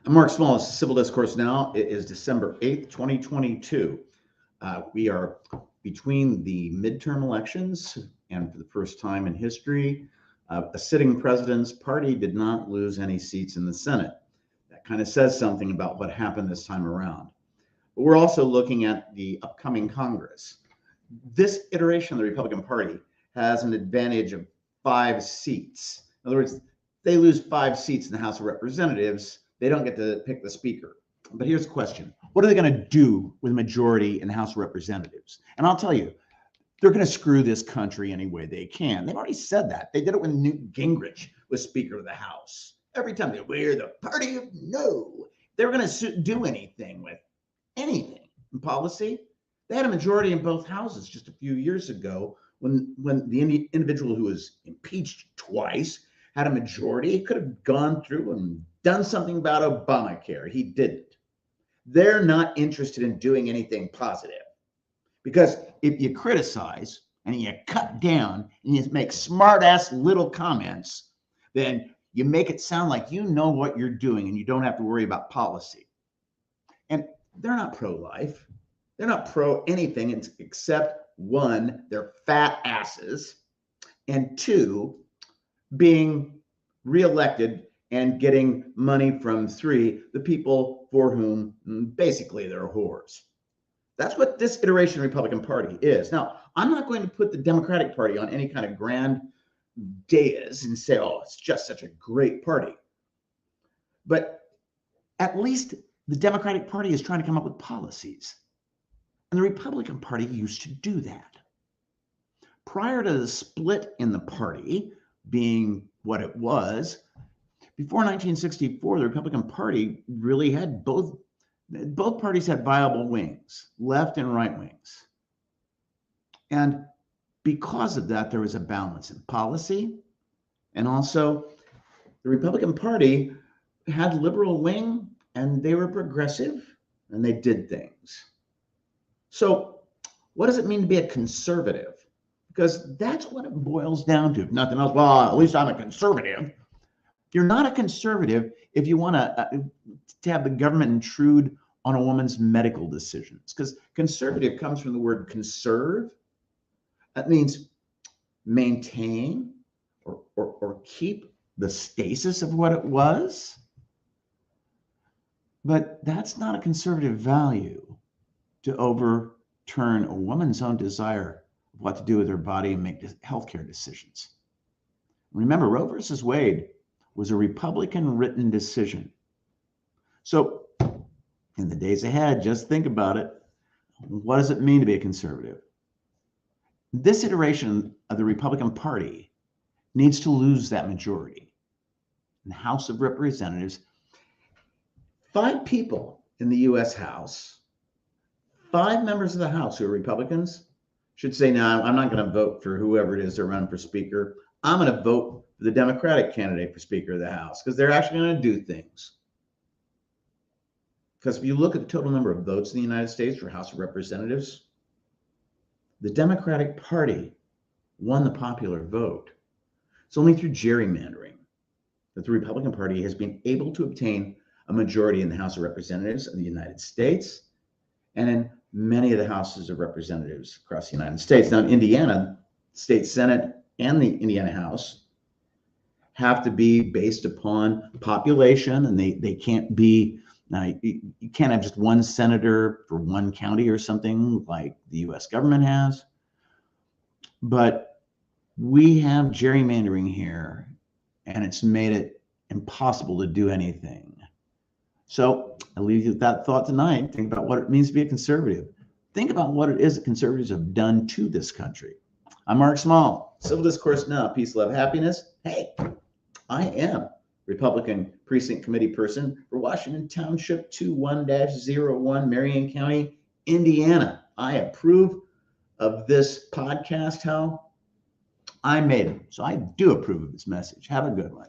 I'm Mark Small. This is Civil Discourse Now. It is December 8th, 2022. We are between the midterm elections, and for the first time in history, a sitting president's party did not lose any seats in the Senate. That kind of says something about what happened this time around. But we're also looking at the upcoming Congress. This iteration of the Republican Party has an advantage of 5 seats. In other words, they lose 5 seats in the House of Representatives. They don't get to pick the speaker. But here's the question. What are they going to do with a majority in the House of Representatives? And I'll tell you, they're going to screw this country any way they can. They've already said that. They did it when Newt Gingrich was Speaker of the House. Every time we're the party of no. They were going to do anything with anything in policy. They had a majority in both houses just a few years ago when the individual who was impeached twice had a majority. He could have gone through and done something about Obamacare. He didn't. They're not interested in doing anything positive, because if you criticize and you cut down and you make smart-ass little comments, then you make it sound like you know what you're doing and you don't have to worry about policy. And they're not pro-life. They're not pro anything except, one, they're fat asses, and two, being reelected and getting money from, 3, the people for whom basically they're whores. That's what this iteration of the Republican Party is. Now, I'm not going to put the Democratic Party on any kind of grand dais and say, oh, it's just such a great party. But at least the Democratic Party is trying to come up with policies. And the Republican Party used to do that. Prior to the split in the party being what it was, before 1964, the Republican Party really had both parties had viable wings, left and right wings. And because of that, there was a balance in policy. And also, the Republican Party had liberal wing, and they were progressive, and they did things. So what does it mean to be a conservative? Because that's what it boils down to. If nothing else, well, at least I'm a conservative. You're not a conservative if you want to have the government intrude on a woman's medical decisions, because conservative comes from the word conserve. That means maintain or keep the stasis of what it was. But that's not a conservative value, to overturn a woman's own desire of what to do with her body and make healthcare decisions. Remember, Roe versus Wade was a Republican written decision. So in the days ahead, just think about it. What does it mean to be a conservative? This iteration of the Republican Party needs to lose that majority in the House of Representatives. 5 people in the U.S. House, 5 members of the House who are Republicans, should say, no, I'm not going to vote for whoever it is to run for Speaker. I'm going to vote for the Democratic candidate for Speaker of the House, because they're actually going to do things. Because if you look at the total number of votes in the United States for House of Representatives, the Democratic Party won the popular vote. It's only through gerrymandering that the Republican Party has been able to obtain a majority in the House of Representatives of the United States and in many of the houses of representatives across the United States. Now, in Indiana, state Senate and the Indiana House have to be based upon population, and they can't be, now you can't have just one senator for one county or something like the US government has. But we have gerrymandering here, and it's made it impossible to do anything. So I'll leave you with that thought tonight. Think about what it means to be a conservative. Think about what it is that conservatives have done to this country. I'm Mark Small, Civil Discourse Now, peace, love, happiness. Hey, I am Republican Precinct Committee person for Washington Township 21-01, Marion County, Indiana. I approve of this podcast, how I made it. So I do approve of this message. Have a good one.